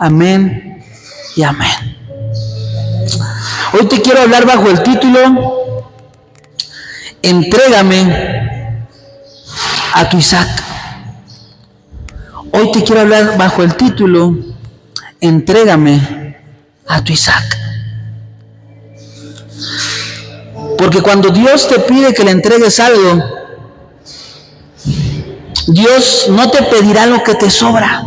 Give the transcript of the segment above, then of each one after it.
Amén y amén. Hoy te quiero hablar bajo el título: Entrégame a tu Isaac. Hoy te quiero hablar bajo el título: Entrégame a tu Isaac. Porque cuando Dios te pide que le entregues algo, Dios no te pedirá lo que te sobra,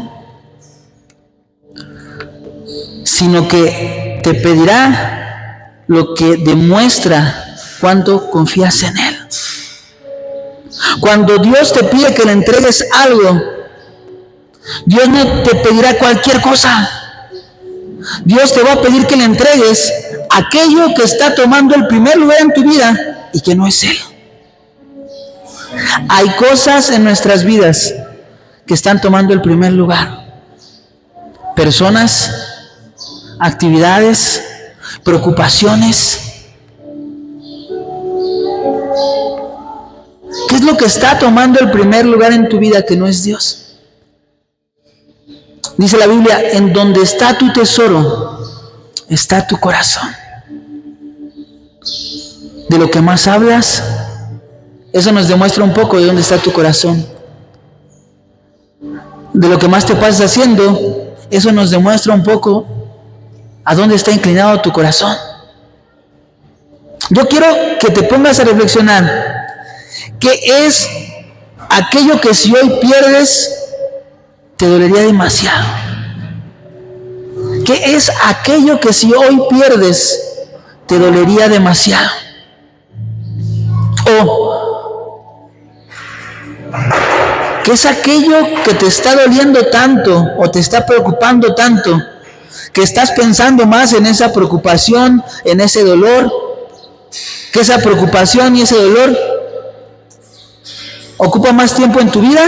sino que te pedirá lo que demuestra cuánto confías en Él. Cuando Dios te pide que le entregues algo, Dios no te pedirá cualquier cosa. Dios te va a pedir que le entregues aquello que está tomando el primer lugar en tu vida y que no es Él. Hay cosas en nuestras vidas que están tomando el primer lugar. Personas, actividades, preocupaciones. ¿Qué es lo que está tomando el primer lugar en tu vida que no es Dios? Dice la Biblia: en donde está tu tesoro, está tu corazón. De lo que más hablas, eso nos demuestra un poco de dónde está tu corazón. De lo que más te pasas haciendo, eso nos demuestra un poco a dónde está inclinado tu corazón. Yo quiero que te pongas a reflexionar. ¿Qué es aquello que si hoy pierdes te dolería demasiado? ¿Qué es aquello que si hoy pierdes te dolería demasiado? ¿O qué es aquello que te está doliendo tanto o te está preocupando tanto que estás pensando más en esa preocupación, en ese dolor, que esa preocupación y ese dolor ocupa más tiempo en tu vida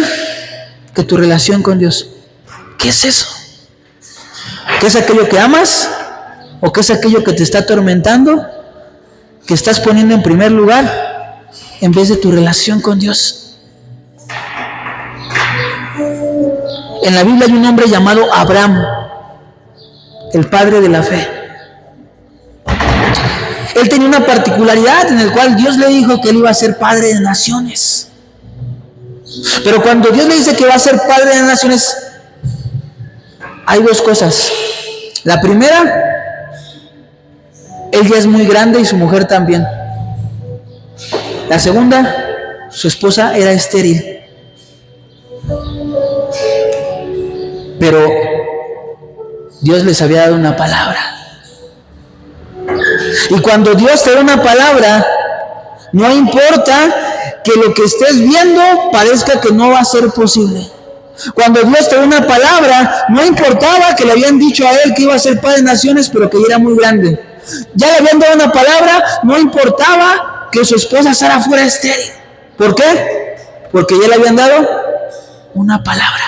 que tu relación con Dios? ¿Qué es eso? ¿Qué es aquello que amas? ¿O qué es aquello que te está atormentando, que estás poniendo en primer lugar en vez de tu relación con Dios? En la Biblia hay un hombre llamado Abraham, el padre de la fe. Él tenía una particularidad en la cual Dios le dijo que él iba a ser padre de naciones. Pero cuando Dios le dice que va a ser padre de naciones, hay dos cosas. La primera, él ya es muy grande y su mujer también. La segunda, su esposa era estéril. Pero Dios les había dado una palabra. Y cuando Dios te da una palabra, no importa que lo que estés viendo parezca que no va a ser posible. Cuando Dios te da una palabra, no importaba que le habían dicho a él que iba a ser padre de naciones, pero que ya era muy grande. Ya le habían dado una palabra, no importaba que su esposa Sara fuera estéril. ¿Por qué? Porque ya le habían dado una palabra.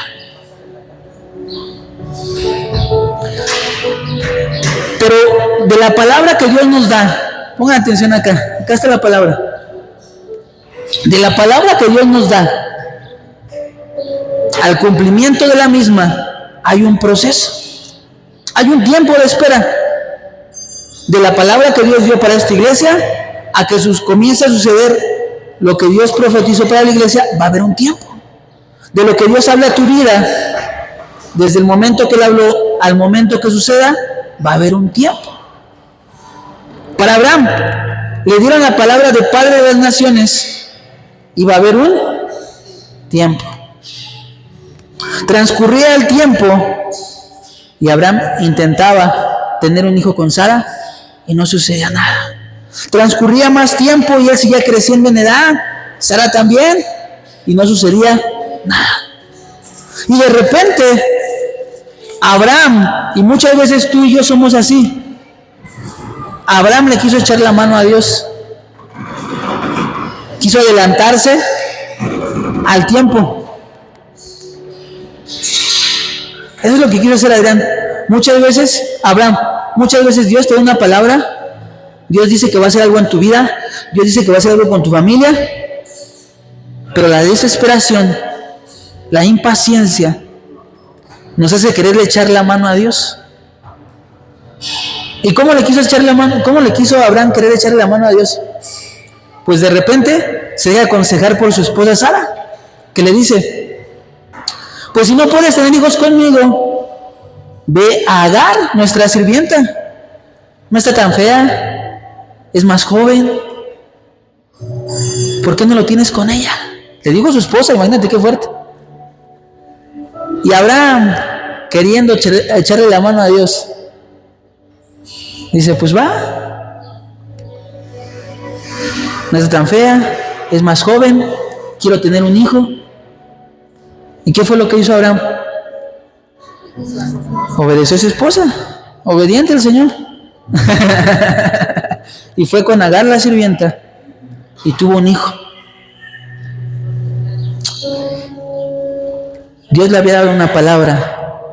Pero de la palabra que Dios nos da, pongan atención acá está la palabra. De la palabra que Dios nos da al cumplimiento de la misma hay un proceso, hay un tiempo de espera. De la palabra que Dios dio para esta iglesia a que comience a suceder lo que Dios profetizó para la iglesia, va a haber un tiempo. De lo que Dios habla a tu vida, desde el momento que Él habló al momento que suceda, va a haber un tiempo. Para Abraham le dieron la palabra de padre de las naciones y va a haber un tiempo. Transcurría el tiempo y Abraham intentaba tener un hijo con Sara y no sucedía nada. Transcurría más tiempo y él seguía creciendo en edad, Sara también, y no sucedía nada. Y de repente Abraham, y muchas veces tú y yo somos así, Abraham le quiso echar la mano a Dios, quiso adelantarse al tiempo. Eso es lo que quiero hacer, Adrián. Muchas veces, Abraham, muchas veces Dios te da una palabra, Dios dice que va a hacer algo en tu vida, Dios dice que va a hacer algo con tu familia, pero la desesperación, la impaciencia, nos hace quererle echar la mano a Dios. ¿Y cómo le quiso echar la mano? ¿Cómo le quiso Abraham querer echarle la mano a Dios? Pues de repente se deja aconsejar por su esposa Sara, que le dice: pues si no puedes tener hijos conmigo, ve a Agar, nuestra sirvienta. No está tan fea, es más joven. ¿Por qué no lo tienes con ella? Le dijo su esposa, imagínate qué fuerte. Y Abraham, queriendo echarle la mano a Dios, dice: pues va, no está tan fea, es más joven, quiero tener un hijo. ¿Y qué fue lo que hizo Abraham? Obedeció a su esposa, obediente al Señor. Y fue con Agar la sirvienta y tuvo un hijo. Dios le había dado una palabra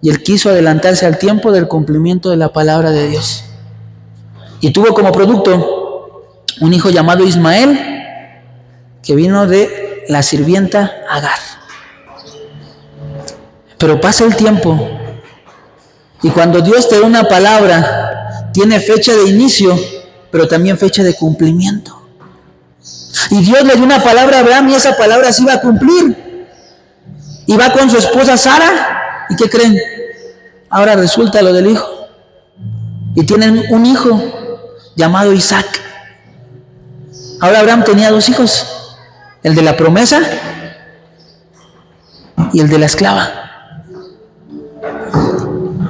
y él quiso adelantarse al tiempo del cumplimiento de la palabra de Dios. Y tuvo como producto un hijo llamado Ismael, que vino de la sirvienta Agar. Pero pasa el tiempo y cuando Dios te da una palabra, tiene fecha de inicio, pero también fecha de cumplimiento. Y Dios le dio una palabra a Abraham y esa palabra se iba a cumplir. Y va con su esposa Sara. ¿Y qué creen? Ahora resulta lo del hijo. Y tienen un hijo llamado Isaac. Ahora Abraham tenía dos hijos: el de la promesa y el de la esclava.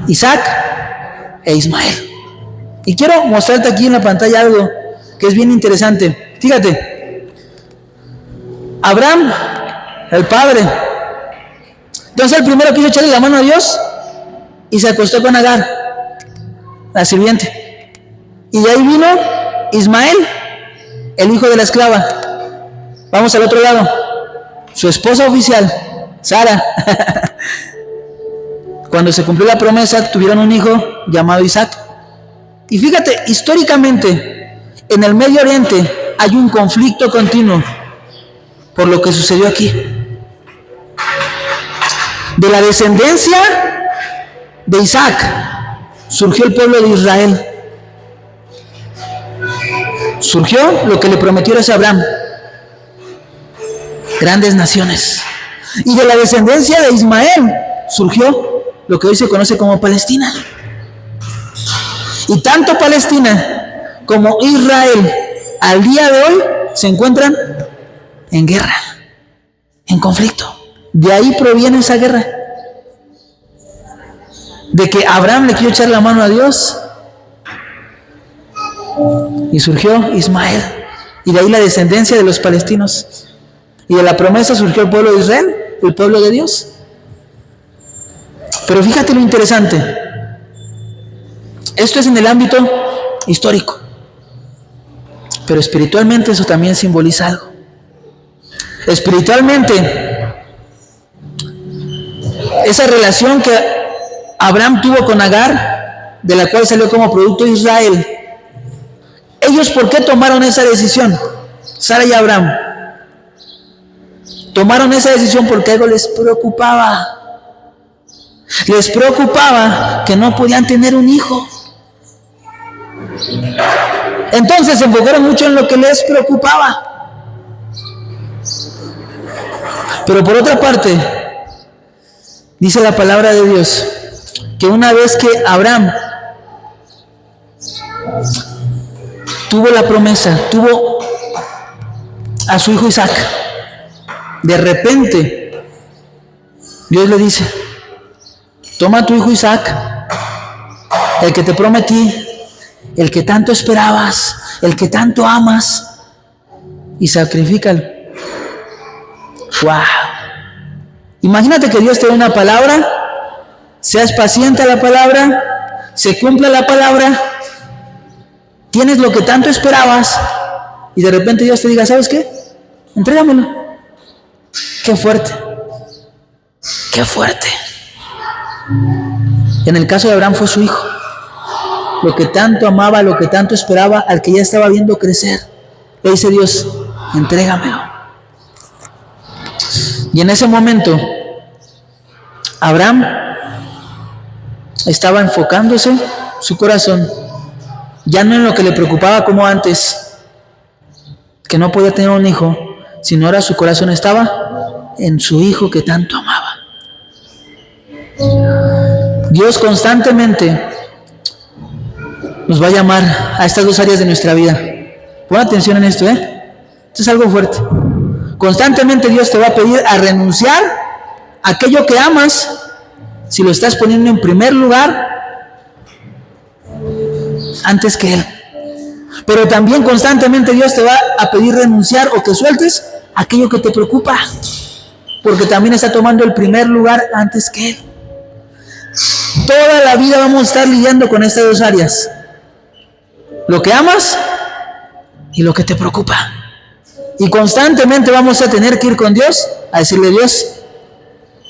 Isaac e Ismael. Y quiero mostrarte aquí en la pantalla algo que es bien interesante. Fíjate, Abraham, el padre, entonces el primero quiso echarle la mano a Dios y se acostó con Agar, la sirviente. Y de ahí vino Ismael, el hijo de la esclava. Vamos al otro lado, su esposa oficial, Sara. Cuando se cumplió la promesa, tuvieron un hijo llamado Isaac. Y fíjate, históricamente, en el Medio Oriente hay un conflicto continuo por lo que sucedió aquí. De la descendencia de Isaac surgió el pueblo de Israel. Surgió lo que le prometió a Abraham: grandes naciones. Y de la descendencia de Ismael surgió lo que hoy se conoce como Palestina. Y tanto Palestina como Israel al día de hoy se encuentran en guerra, en conflicto. De ahí proviene esa guerra. De que Abraham le quiso echar la mano a Dios y surgió Ismael. Y de ahí la descendencia de los palestinos. Y de la promesa surgió el pueblo de Israel, el pueblo de Dios. Pero fíjate lo interesante. Esto es en el ámbito histórico. Pero espiritualmente eso también simboliza algo. Espiritualmente, esa relación que Abraham tuvo con Agar, de la cual salió como producto de Israel. ¿Ellos por qué tomaron esa decisión? Sara y Abraham. Tomaron esa decisión porque algo les preocupaba. Les preocupaba que no podían tener un hijo. Entonces se enfocaron mucho en lo que les preocupaba. Pero por otra parte, dice la palabra de Dios que una vez que Abraham tuvo la promesa, tuvo a su hijo Isaac, de repente Dios le dice: toma a tu hijo Isaac, el que te prometí, el que tanto esperabas, el que tanto amas, y sacrifícalo. ¡Wow! Imagínate que Dios te dé una palabra, seas paciente a la palabra, se cumpla la palabra, tienes lo que tanto esperabas, y de repente Dios te diga: ¿sabes qué? Entrégamelo. ¡Qué fuerte! ¡Qué fuerte! En el caso de Abraham fue su hijo, lo que tanto amaba, lo que tanto esperaba, al que ya estaba viendo crecer. Le dice Dios: entrégamelo. Y en ese momento Abraham estaba enfocándose su corazón ya no en lo que le preocupaba como antes, que no podía tener un hijo, sino ahora su corazón estaba en su hijo que tanto amaba. Dios constantemente nos va a llamar a estas dos áreas de nuestra vida. Pon atención en esto, Esto es algo fuerte. Constantemente Dios te va a pedir a renunciar a aquello que amas, si lo estás poniendo en primer lugar antes que Él. Pero también constantemente Dios te va a pedir renunciar o que sueltes aquello que te preocupa, porque también está tomando el primer lugar antes que Él. Toda la vida vamos a estar lidiando con estas dos áreas: lo que amas y lo que te preocupa. Y constantemente vamos a tener que ir con Dios a decirle: Dios,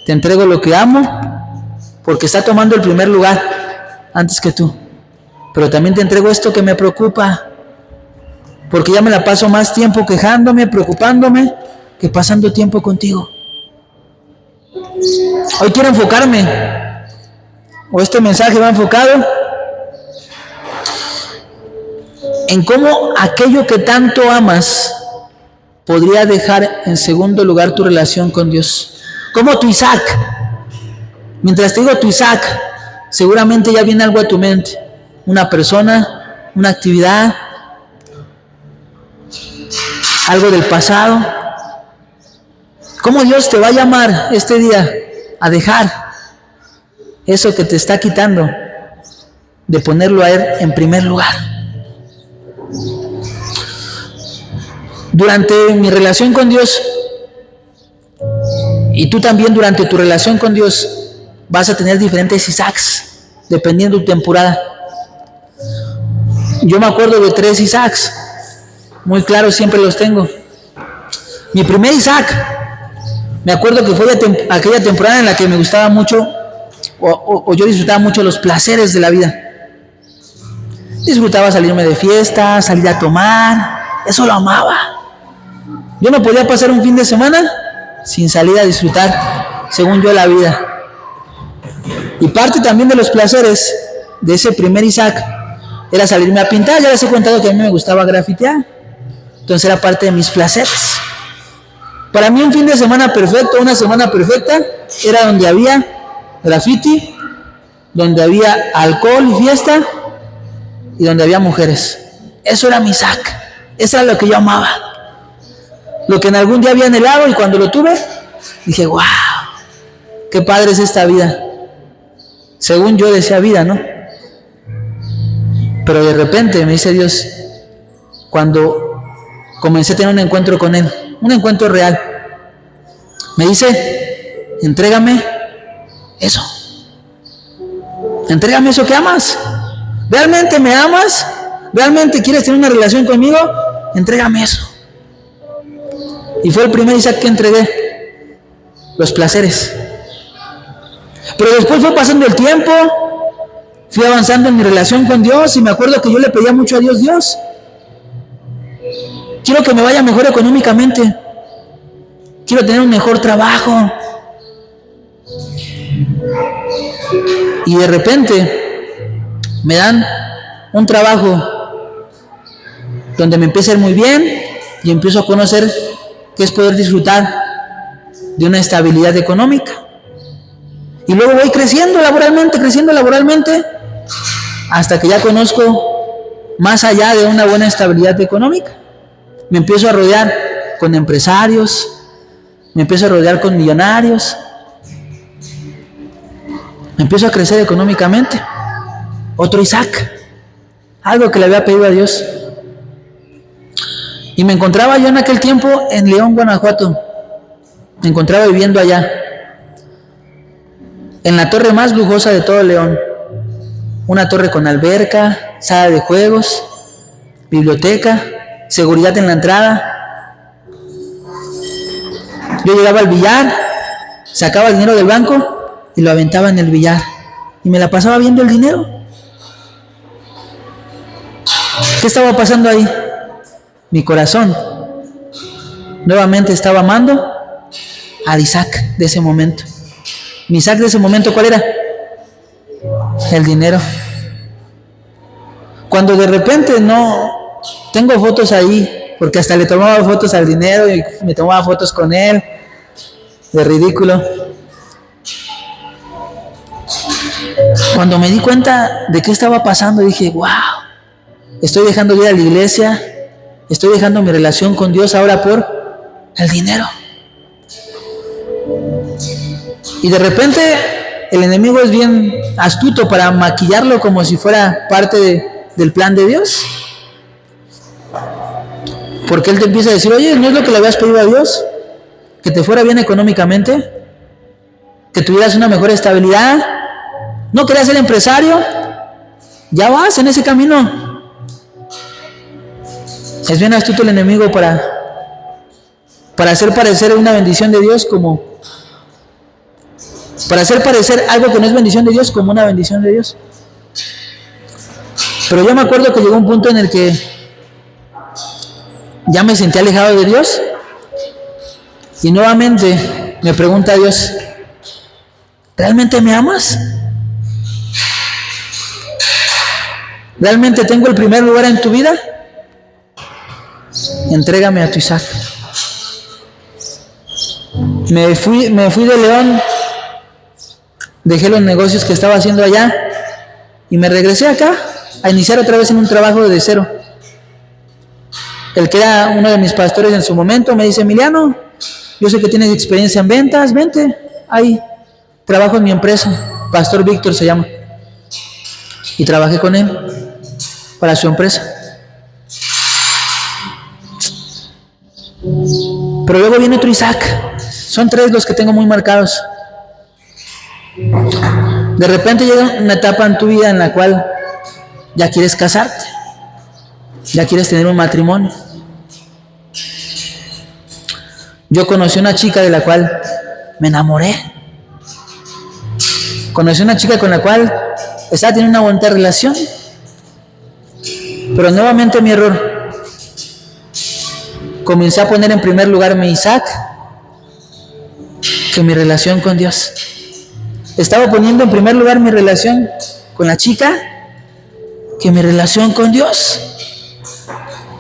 te entrego lo que amo, porque está tomando el primer lugar antes que tú. Pero también te entrego esto que me preocupa, porque ya me la paso más tiempo quejándome, preocupándome, que pasando tiempo contigo. Hoy quiero enfocarme, o este mensaje va enfocado en cómo aquello que tanto amas podría dejar en segundo lugar tu relación con Dios. Como tu Isaac. Mientras te digo tu Isaac, seguramente ya viene algo a tu mente. Una persona, una actividad, algo del pasado. ¿Cómo Dios te va a llamar este día a dejar eso que te está quitando, de ponerlo a Él en primer lugar? Durante mi relación con Dios, y tú también durante tu relación con Dios, vas a tener diferentes Isaacs, dependiendo de tu temporada. Yo me acuerdo de 3 Isaacs, muy claros, siempre los tengo. Mi primer Isaac, me acuerdo que fue aquella temporada en la que me gustaba mucho, o yo disfrutaba mucho los placeres de la vida. Disfrutaba salirme de fiesta, salir a tomar, eso lo amaba. Yo no podía pasar un fin de semana sin salir a disfrutar, según yo, la vida. Y parte también de los placeres de ese primer Isaac era salirme a pintar. Ya les he contado que a mí me gustaba grafitear, entonces era parte de mis placeres. Para mí un fin de semana perfecto, una semana perfecta, era donde había graffiti, donde había alcohol y fiesta, y donde había mujeres. Eso era mi Isaac, eso era lo que yo amaba, lo que en algún día había anhelado, y cuando lo tuve, dije: wow, qué padre es esta vida. Según yo decía vida, ¿no? Pero de repente me dice Dios, cuando comencé a tener un encuentro con Él, un encuentro real, me dice: entrégame eso. Entrégame eso que amas. ¿Realmente me amas? ¿Realmente quieres tener una relación conmigo? Entrégame eso. Y fue el primer Isaac que entregué, los placeres. Pero después fue pasando el tiempo, fui avanzando en mi relación con Dios, y me acuerdo que yo le pedía mucho a Dios: Dios, quiero que me vaya mejor económicamente, quiero tener un mejor trabajo. Y de repente me dan un trabajo donde me empieza a ir muy bien, y empiezo a conocer qué es poder disfrutar de una estabilidad económica. Y luego voy creciendo laboralmente, hasta que ya conozco más allá de una buena estabilidad económica. Me empiezo a rodear con empresarios, me empiezo a rodear con millonarios, me empiezo a crecer económicamente. Otro Isaac, algo que le había pedido a Dios. Y me encontraba yo en aquel tiempo en León, Guanajuato. Me encontraba viviendo allá, en la torre más lujosa de todo León. Una torre con alberca, sala de juegos, biblioteca, seguridad en la entrada. Yo llegaba al billar, sacaba el dinero del banco y lo aventaba en el billar, y me la pasaba viendo el dinero. ¿Qué estaba pasando ahí? Mi corazón nuevamente estaba amando a Isaac de ese momento. Mi Isaac de ese momento, ¿cuál era? El dinero. Cuando de repente no tengo fotos ahí, porque hasta le tomaba fotos al dinero y me tomaba fotos con él, de ridículo. Cuando me di cuenta de qué estaba pasando, dije, wow, estoy dejando de ir a la iglesia, estoy dejando mi relación con Dios ahora por el dinero. Y de repente el enemigo es bien astuto para maquillarlo como si fuera parte del plan de Dios. Porque él te empieza a decir, oye, ¿no es lo que le habías pedido a Dios? Que te fuera bien económicamente, que tuvieras una mejor estabilidad. ¿No querías ser empresario? Ya vas en ese camino. Es bien astuto el enemigo para hacer parecer una bendición de Dios como... para hacer parecer algo que no es bendición de Dios como una bendición de Dios. Pero yo me acuerdo que llegó un punto en el que ya me sentí alejado de Dios y nuevamente me pregunta Dios, ¿realmente me amas? ¿Realmente tengo el primer lugar en tu vida? Entrégame a tu Isaac. Me fui de León, dejé los negocios que estaba haciendo allá y me regresé acá a iniciar otra vez en un trabajo de cero. El que era uno de mis pastores en su momento me dice, Emiliano, yo sé que tienes experiencia en ventas, vente, ahí trabajo en mi empresa, Pastor Víctor se llama, y trabajé con él para su empresa. Pero luego viene otro Isaac, son 3 los que tengo muy marcados. De repente llega una etapa en tu vida en la cual ya quieres casarte, ya quieres tener un matrimonio. Yo conocí a una chica de la cual me enamoré. Conocí a una chica con la cual estaba teniendo una bonita relación. Pero nuevamente mi error. Comencé a poner en primer lugar mi Isaac que mi relación con Dios. Estaba poniendo en primer lugar mi relación con la chica que mi relación con Dios.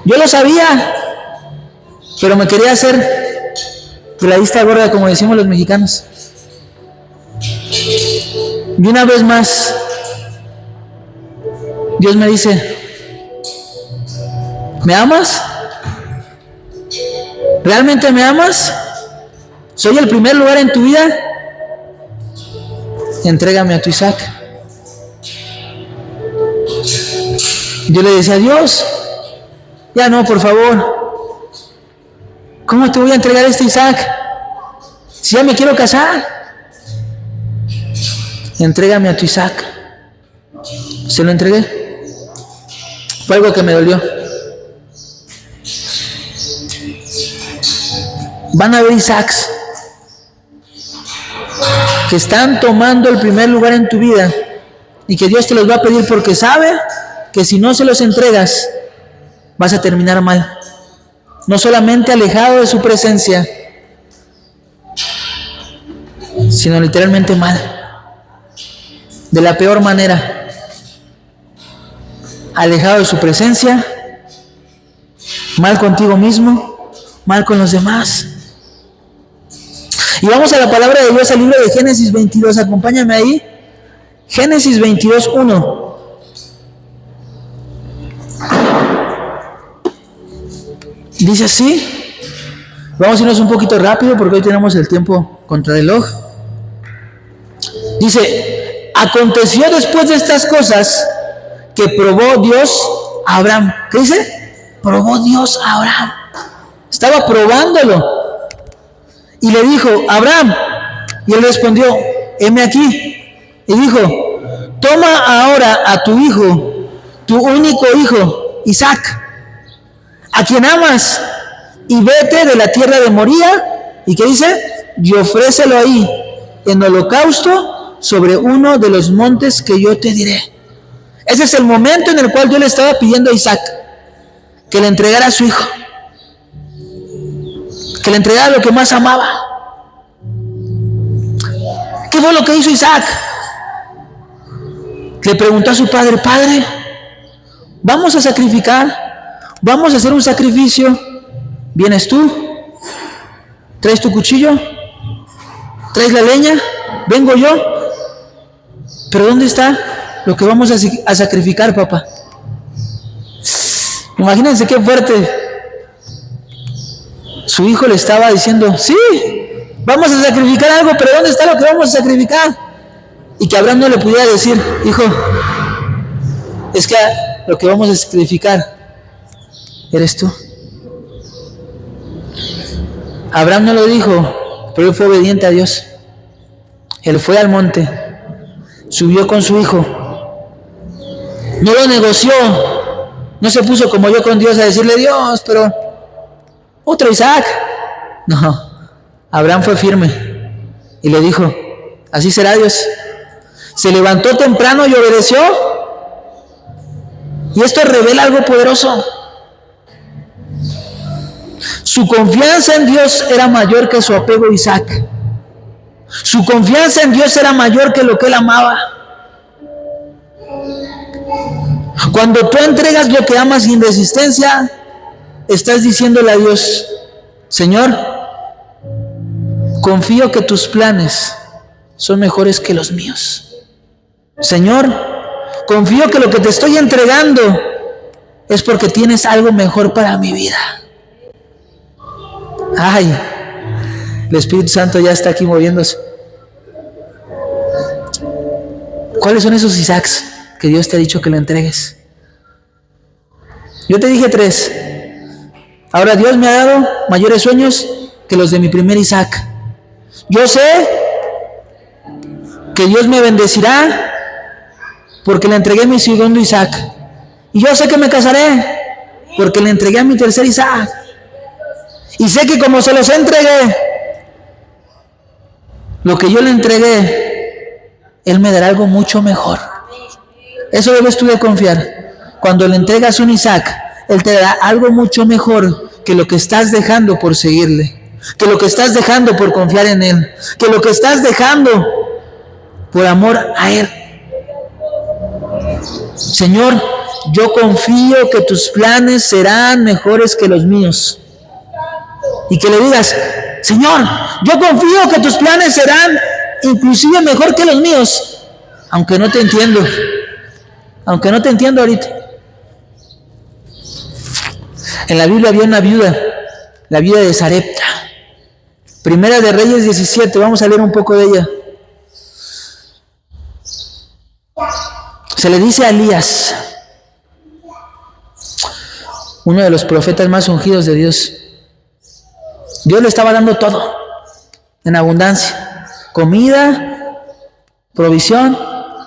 Yo lo sabía, pero me quería hacer de la vista gorda, como decimos los mexicanos. Y una vez más, Dios me dice, ¿me amas? ¿Realmente me amas? ¿Soy el primer lugar en tu vida? Entrégame a tu Isaac. Yo le decía a Dios, ya no, por favor. ¿Cómo te voy a entregar este Isaac? Si ya me quiero casar. Entrégame a tu Isaac. Se lo entregué. Fue algo que me dolió. Van a haber Isaacs que están tomando el primer lugar en tu vida y que Dios te los va a pedir porque sabe que si no se los entregas vas a terminar mal. No solamente alejado de su presencia, sino literalmente mal. De la peor manera. Alejado de su presencia, mal contigo mismo, mal con los demás. Y vamos a la palabra de Dios, al libro de Génesis 22. Acompáñame ahí. Génesis 22, 1. Dice así. Vamos a irnos un poquito rápido porque hoy tenemos el tiempo contra reloj. Dice, aconteció después de estas cosas que probó Dios a Abraham. ¿Qué dice? Probó Dios a Abraham. Estaba probándolo. Y le dijo, Abraham. Y él respondió, heme aquí. Y dijo, toma ahora a tu hijo, tu único hijo, Isaac, a quien amas, y vete de la tierra de Moría. ¿Y qué dice? Y ofrécelo ahí, en holocausto, sobre uno de los montes que yo te diré. Ese es el momento en el cual yo le estaba pidiendo a Isaac que le entregara a su hijo, que le entregara lo que más amaba. ¿Qué fue lo que hizo Isaac? le preguntó a su padre: Padre, vamos a sacrificar, vamos a hacer un sacrificio. ¿Vienes tú? ¿Traes tu cuchillo? ¿Traes la leña? ¿Vengo yo? ¿Pero dónde está lo que vamos a sacrificar, papá? Imagínense qué fuerte. Su hijo le estaba diciendo: sí, vamos a sacrificar algo, pero ¿dónde está lo que vamos a sacrificar? Y que Abraham no le pudiera decir: hijo, es que lo que vamos a sacrificar eres tú. Abraham no lo dijo, pero él fue obediente a Dios. Él fue al monte, subió con su hijo, no lo negoció, no se puso como yo con Dios a decirle: Dios, pero otro Isaac. No, Abraham fue firme y le dijo: así será, Dios. Se levantó temprano y obedeció. Y esto revela algo poderoso. Su confianza en Dios era mayor que su apego a Isaac. Su confianza en Dios era mayor que lo que él amaba. Cuando tú entregas lo que amas sin resistencia, estás diciéndole a Dios: Señor, confío que tus planes son mejores que los míos. Señor, confío que lo que te estoy entregando es porque tienes algo mejor para mi vida. Ay, el Espíritu Santo ya está aquí moviéndose. ¿Cuáles son esos Isaacs que Dios te ha dicho que le entregues? Yo te dije 3. Ahora Dios me ha dado mayores sueños que los de mi primer Isaac. Yo sé que Dios me bendecirá porque le entregué a mi segundo Isaac. Y yo sé que me casaré porque le entregué a mi tercer Isaac. Y sé que como se los entregué, lo que yo le entregué, Él me dará algo mucho mejor. Eso debes tú de confiar. Cuando le entregas un Isaac, Él te dará algo mucho mejor que lo que estás dejando por seguirle, que lo que estás dejando por confiar en Él, que lo que estás dejando por amor a Él. Señor, yo confío que tus planes serán mejores que los míos. Y que le digas: Señor, yo confío que tus planes serán inclusive mejor que los míos, aunque no te entiendo ahorita. En la Biblia había una viuda, la viuda de Sarepta. Primera de Reyes 17, vamos a leer un poco de ella. Se le dice a Elías, uno de los profetas más ungidos de Dios. Dios le estaba dando todo, en abundancia, comida, provisión,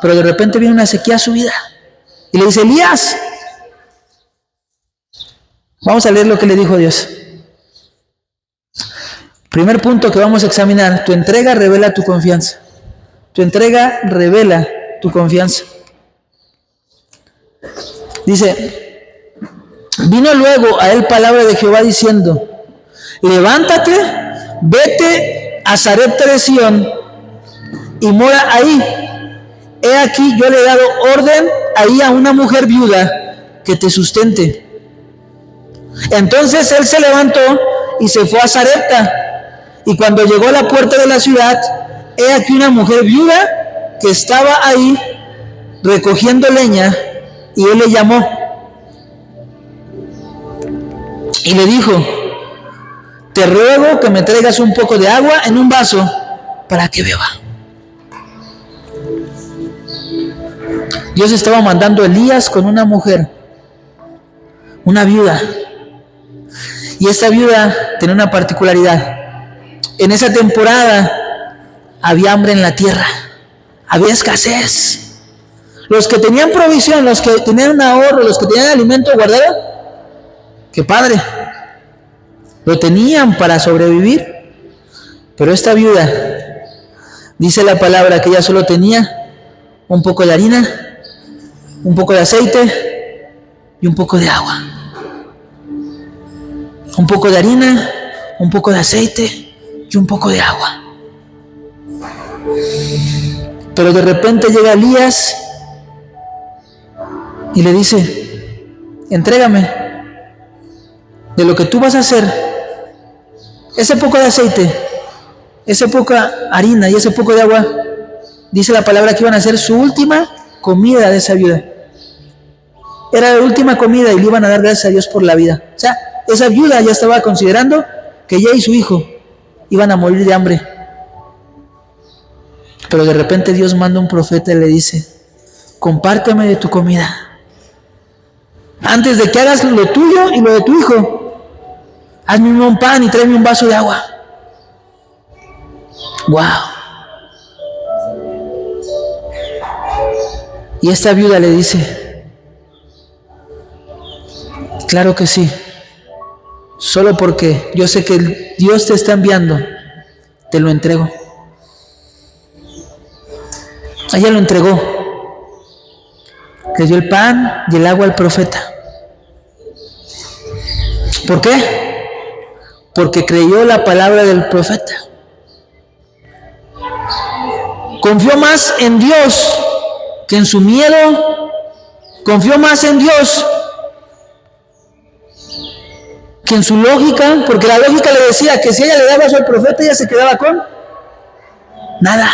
pero de repente viene una sequía a su vida. Y le dice: Elías, vamos a leer lo que le dijo Dios. Primer punto que vamos a examinar: tu entrega revela tu confianza. Tu entrega revela tu confianza. Dice: vino luego a él palabra de Jehová diciendo: levántate, vete a Sarepta de Sión y mora ahí. He aquí yo le he dado orden ahí a una mujer viuda que te sustente. Entonces él se levantó y se fue a Sarepta. Y cuando llegó a la puerta de la ciudad, he aquí una mujer viuda que estaba ahí recogiendo leña, y él le llamó y le dijo: te ruego que me traigas un poco de agua en un vaso para que beba. Dios estaba mandando a Elías con una mujer, una viuda. Y esta viuda tenía una particularidad. En esa temporada había hambre en la tierra, había escasez. Los que tenían provisión, los que tenían un ahorro, los que tenían alimento guardado, qué padre, lo tenían para sobrevivir. Pero esta viuda, dice la palabra que ella solo tenía un poco de harina, un poco de aceite y un poco de agua. Un poco de harina, un poco de aceite y un poco de agua. Pero de repente llega Elías y le dice: entrégame de lo que tú vas a hacer, ese poco de aceite, esa poca harina y ese poco de agua. Dice la palabra que iban a hacer su última comida de esa viuda. Era la última comida y le iban a dar gracias a Dios por la vida. O sea, esa viuda ya estaba considerando que ella y su hijo iban a morir de hambre. Pero de repente Dios manda un profeta y le dice: compárteme de tu comida. Antes de que hagas lo tuyo y lo de tu hijo, hazme un pan y tráeme un vaso de agua. ¡Wow! Y esta viuda le dice: claro que sí, solo porque yo sé que Dios te está enviando, te lo entrego. Ella lo entregó, le dio el pan y el agua al profeta. ¿Por qué? Porque creyó la palabra del profeta. Confió más en Dios que en su miedo. Confió más en Dios que en su lógica, porque la lógica le decía que si ella le daba eso al profeta, ella se quedaba con nada.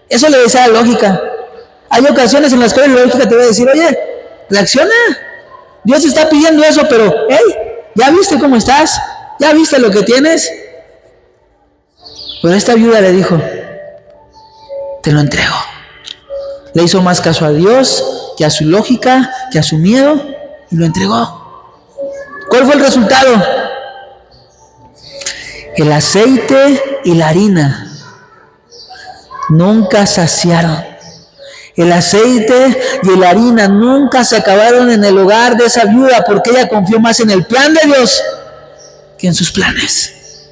Eso le decía la lógica. Hay ocasiones en las cuales la lógica te va a decir: oye, reacciona, Dios te está pidiendo eso, pero hey, ¿ya viste cómo estás? ¿Ya viste lo que tienes? Pero esta viuda le dijo: te lo entrego. Le hizo más caso a Dios que a su lógica, que a su miedo, y lo entregó. ¿Cuál fue el resultado? El aceite y la harina nunca saciaron. El aceite y la harina nunca se acabaron en el hogar de esa viuda, porque ella confió más en el plan de Dios que en sus planes.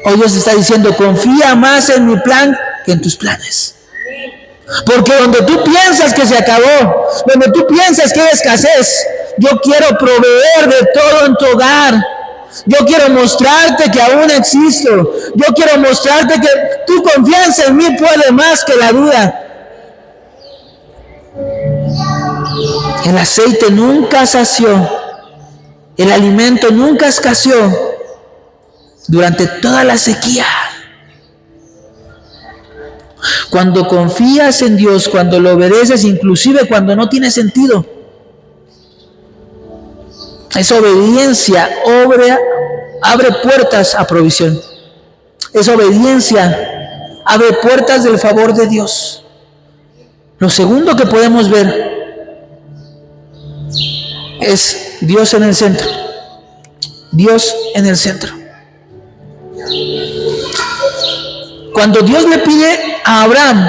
Hoy Dios está diciendo: confía más en mi plan que en tus planes. Porque donde tú piensas que se acabó, donde tú piensas que hay escasez, yo quiero proveer de todo en tu hogar. Yo quiero mostrarte que aún existo. Yo quiero mostrarte que tu confianza en mí puede más que la duda. El aceite nunca sació. El alimento nunca escaseó durante toda la sequía. Cuando confías en Dios, cuando lo obedeces, inclusive cuando no tiene sentido, esa obediencia abre puertas a provisión. Esa obediencia abre puertas del favor de Dios. Lo segundo que podemos ver es Dios en el centro. Dios en el centro. Cuando Dios le pide a Abraham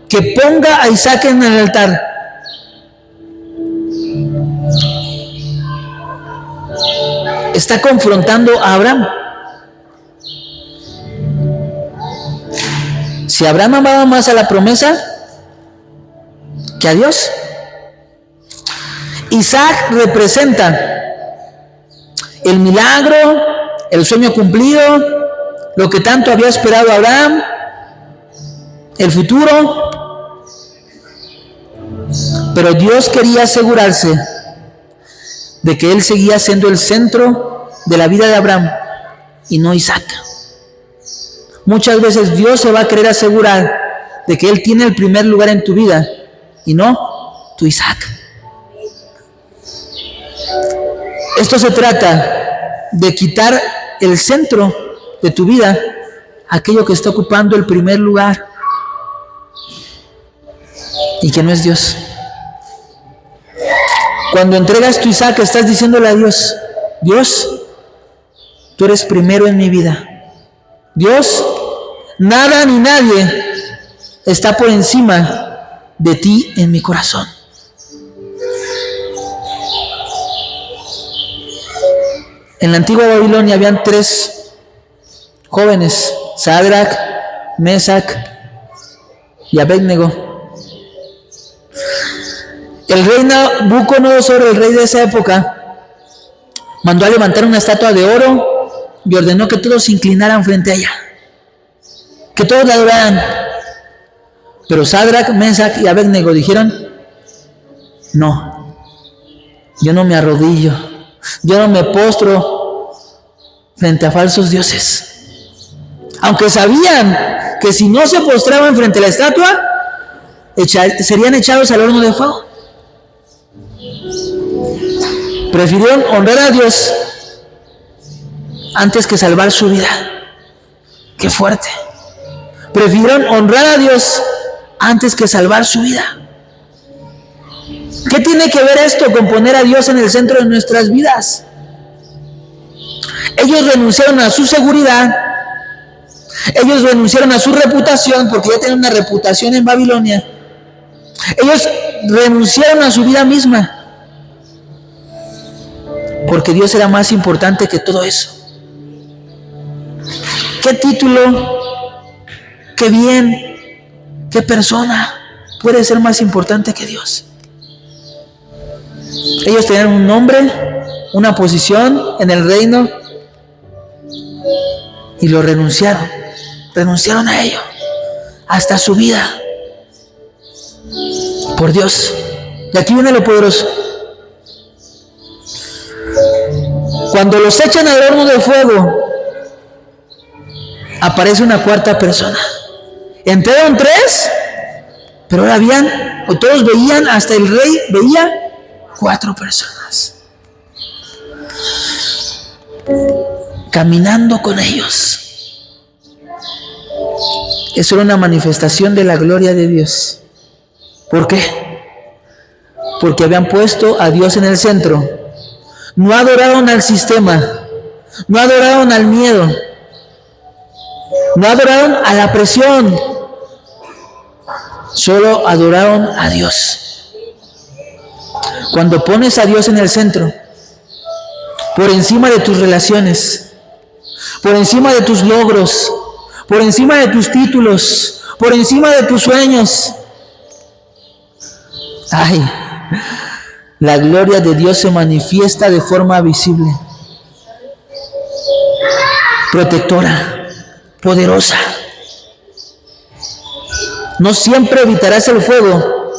que ponga a Isaac en el altar, está confrontando a Abraham. Si Abraham amaba más a la promesa que a Dios, Isaac representa el milagro, el sueño cumplido, lo que tanto había esperado Abraham, el futuro. Pero Dios quería asegurarse de que él seguía siendo el centro de la vida de Abraham y no Isaac. Muchas veces Dios se va a querer asegurar de que él tiene el primer lugar en tu vida y no tu Isaac. Esto se trata de quitar el centro de tu vida, aquello que está ocupando el primer lugar y que no es Dios. Cuando entregas tu Isaac, estás diciéndole a Dios: Dios, tú eres primero en mi vida. Dios, nada ni nadie está por encima de ti en mi corazón. En la antigua Babilonia habían 3 jóvenes: Sadrach, Mesach y Abednego. El rey Nabucodonosor, el rey de esa época, mandó a levantar una estatua de oro y ordenó que todos se inclinaran frente a ella, que todos la adoraran. Pero Sadrach, Mesach y Abednego dijeron: No, yo no me arrodillo, yo no me postro frente a falsos dioses. Aunque sabían que si no se postraban frente a la estatua, serían echados al horno de fuego. Prefirieron honrar a Dios antes que salvar su vida. ¡Qué fuerte! Prefirieron honrar a Dios antes que salvar su vida. ¿Qué tiene que ver esto con poner a Dios en el centro de nuestras vidas? Ellos renunciaron a su seguridad, ellos renunciaron a su reputación, porque ya tenían una reputación en Babilonia. Ellos renunciaron a su vida misma, porque Dios era más importante que todo eso. ¿Qué título, qué bien, qué persona puede ser más importante que Dios? Ellos tenían un nombre, una posición en el reino, y lo renunciaron a ello, hasta su vida, por Dios. Y aquí viene lo poderoso. Cuando los echan al horno de fuego, aparece una cuarta persona. Entraron 3, pero ahora todos veían, hasta el rey veía 4 personas caminando con ellos. Eso era una manifestación de la gloria de Dios. ¿Por qué? Porque habían puesto a Dios en el centro. No adoraron al sistema, no adoraron al miedo, no adoraron a la presión, solo adoraron a Dios. Cuando pones a Dios en el centro, por encima de tus relaciones, por encima de tus logros, por encima de tus títulos, por encima de tus sueños, la gloria de Dios se manifiesta de forma visible, protectora, poderosa. No siempre evitarás el fuego,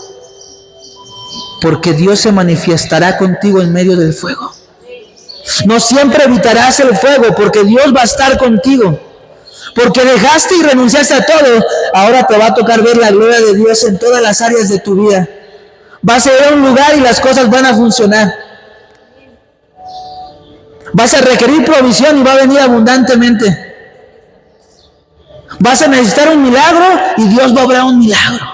porque Dios se manifestará contigo en medio del fuego. No siempre evitarás el fuego, porque Dios va a estar contigo. Porque dejaste y renunciaste a todo, ahora te va a tocar ver la gloria de Dios en todas las áreas de tu vida. Vas a ir a un lugar y las cosas van a funcionar. Vas a requerir provisión y va a venir abundantemente. Vas a necesitar un milagro y Dios va a obrar un milagro.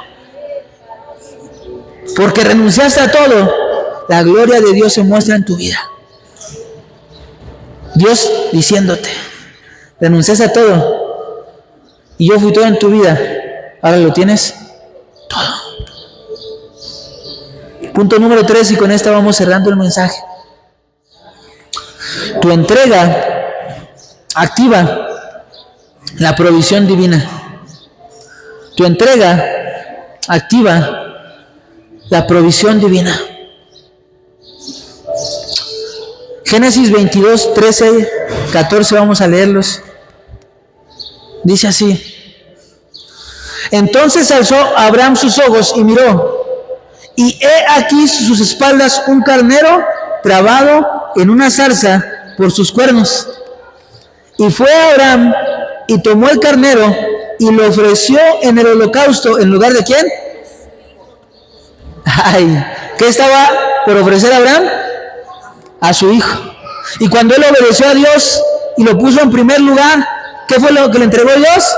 Porque renunciaste a todo, la gloria de Dios se muestra en tu vida. Dios diciéndote, renunciaste a todo y yo fui todo en tu vida, ahora lo tienes todo. Punto número 3, y con esta vamos cerrando el mensaje. Tu entrega activa la provisión divina. Tu entrega activa la provisión divina. Génesis 22, 13, 14, vamos a leerlos. Dice así: entonces alzó Abraham sus ojos y miró, y he aquí sus espaldas un carnero trabado en una zarza por sus cuernos. Y fue Abraham y tomó el carnero y lo ofreció en el holocausto. ¿En lugar de quién? ¿Qué estaba por ofrecer Abraham? A su hijo. Y cuando él obedeció a Dios y lo puso en primer lugar, ¿qué fue lo que le entregó Dios?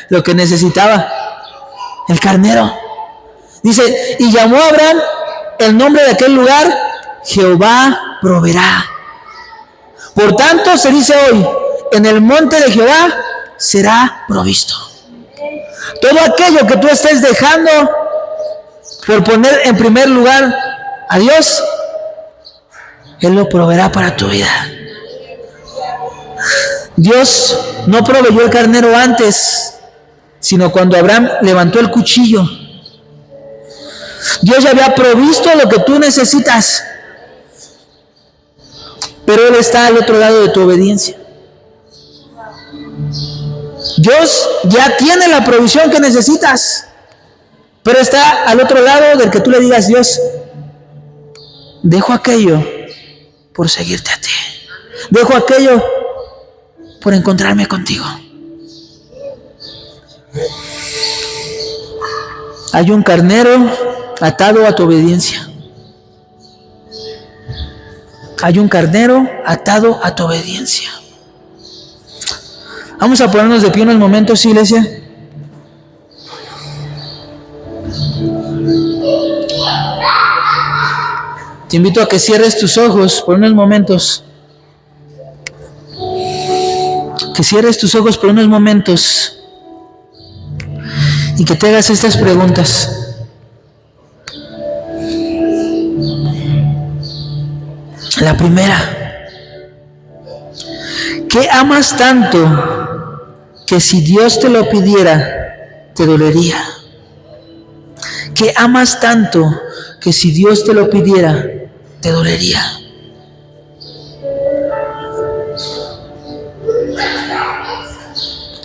Lo que necesitaba, el carnero. Dice, y llamó a Abraham el nombre de aquel lugar, Jehová proveerá. Por tanto se dice hoy, en el monte de Jehová será provisto. Todo aquello que tú estés dejando por poner en primer lugar a Dios, Él lo proveerá para tu vida. Dios no proveyó el carnero antes, sino cuando Abraham levantó el cuchillo. Dios ya había provisto lo que tú necesitas, pero Él está al otro lado de tu obediencia. Dios ya tiene la provisión que necesitas. Pero está al otro lado del que tú le digas, Dios, dejo aquello por seguirte a ti. Dejo aquello por encontrarme contigo. Hay un carnero atado a tu obediencia. Hay un carnero atado a tu obediencia. Vamos a ponernos de pie unos momentos, iglesia. Te invito a que cierres tus ojos por unos momentos. Que cierres tus ojos por unos momentos y que te hagas estas preguntas. La primera, ¿qué amas tanto que si Dios te lo pidiera, te dolería? ¿Qué amas tanto que si Dios te lo pidiera, te dolería?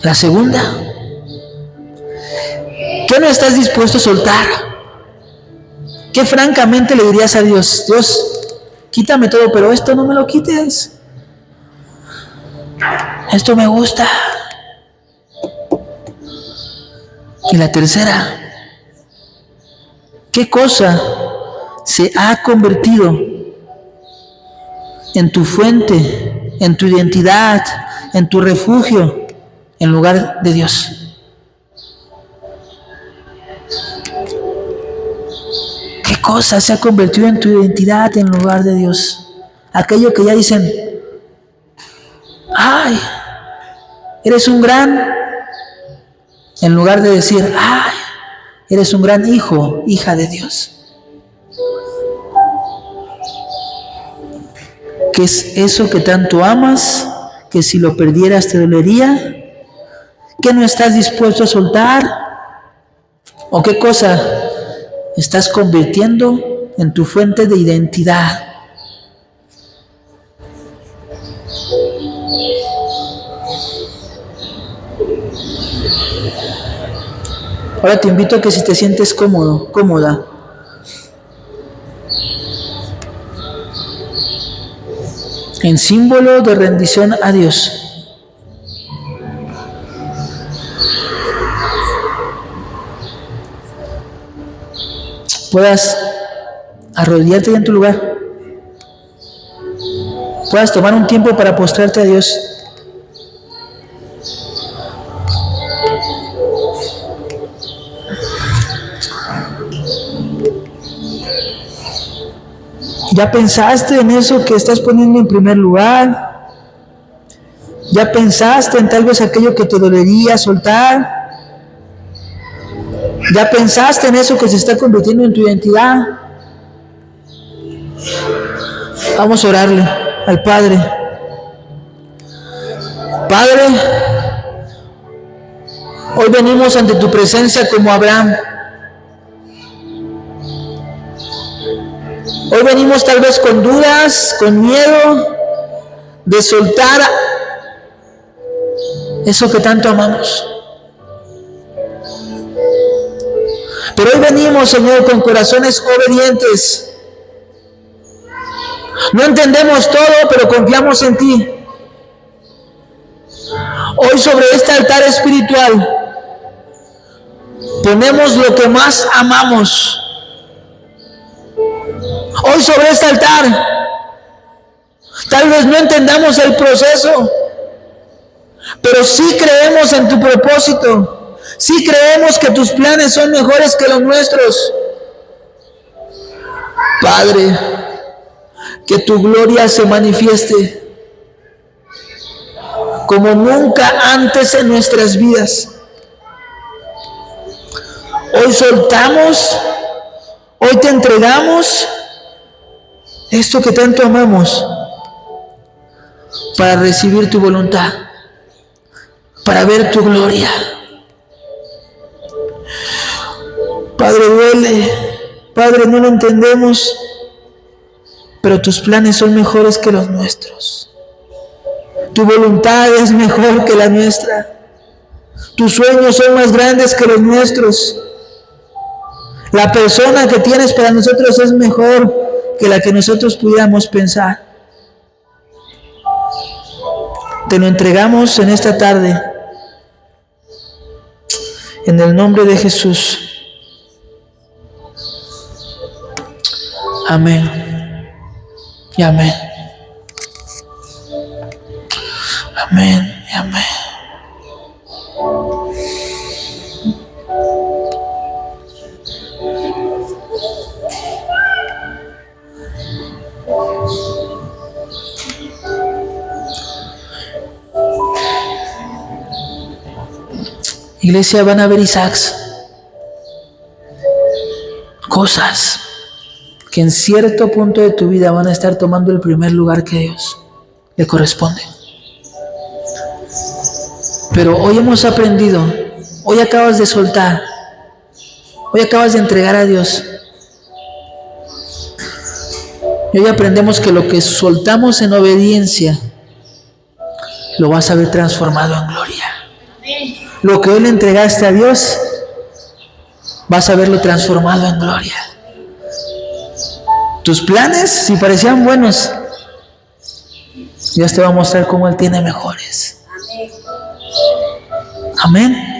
La segunda, ¿qué no estás dispuesto a soltar? ¿Qué francamente le dirías a Dios? Dios, quítame todo, pero esto no me lo quites. Esto me gusta. Y la tercera, ¿qué cosa se ha convertido en tu fuente, en tu identidad, en tu refugio, en lugar de Dios? ¿Qué cosa se ha convertido en tu identidad en lugar de Dios? Aquello que ya dicen, ay, eres un gran, en lugar de decir, ay, eres un gran hijo, hija de Dios. ¿Qué es eso que tanto amas, que si lo perdieras te dolería? ¿Qué no estás dispuesto a soltar? ¿O qué cosa estás convirtiendo en tu fuente de identidad? Ahora te invito a que si te sientes cómodo, cómoda, en símbolo de rendición a Dios, puedas arrodillarte en tu lugar, puedas tomar un tiempo para postrarte a Dios. ¿Ya pensaste en eso que estás poniendo en primer lugar? ¿Ya pensaste en tal vez aquello que te dolería soltar? ¿Ya pensaste en eso que se está convirtiendo en tu identidad? Vamos a orarle al Padre. Padre, hoy venimos ante tu presencia como Abraham. Hoy venimos tal vez con dudas, con miedo de soltar eso que tanto amamos. Pero hoy venimos, Señor, con corazones obedientes. No entendemos todo, pero confiamos en ti. Hoy sobre este altar espiritual ponemos lo que más amamos. Hoy sobre este altar tal vez no entendamos el proceso, pero sí creemos en tu propósito. Sí creemos que tus planes son mejores que los nuestros. Padre, que tu gloria se manifieste como nunca antes en nuestras vidas. Hoy soltamos, hoy te entregamos esto que tanto amamos para recibir tu voluntad, para ver tu gloria. Padre, duele, Padre, no lo entendemos, pero tus planes son mejores que los nuestros. Tu voluntad es mejor que la nuestra. Tus sueños son más grandes que los nuestros. La persona que tienes para nosotros es mejor que la que nosotros pudiéramos pensar. Te lo entregamos en esta tarde. En el nombre de Jesús. Amén. Y amén. Amén y amén. Iglesia, van a haber Isaacs, cosas que en cierto punto de tu vida van a estar tomando el primer lugar que a Dios le corresponde. Pero hoy hemos aprendido, hoy acabas de soltar, hoy acabas de entregar a Dios. Y hoy aprendemos que lo que soltamos en obediencia lo vas a ver transformado en gloria. Lo que hoy le entregaste a Dios, vas a verlo transformado en gloria. Tus planes, si parecían buenos, Dios te va a mostrar cómo Él tiene mejores. Amén.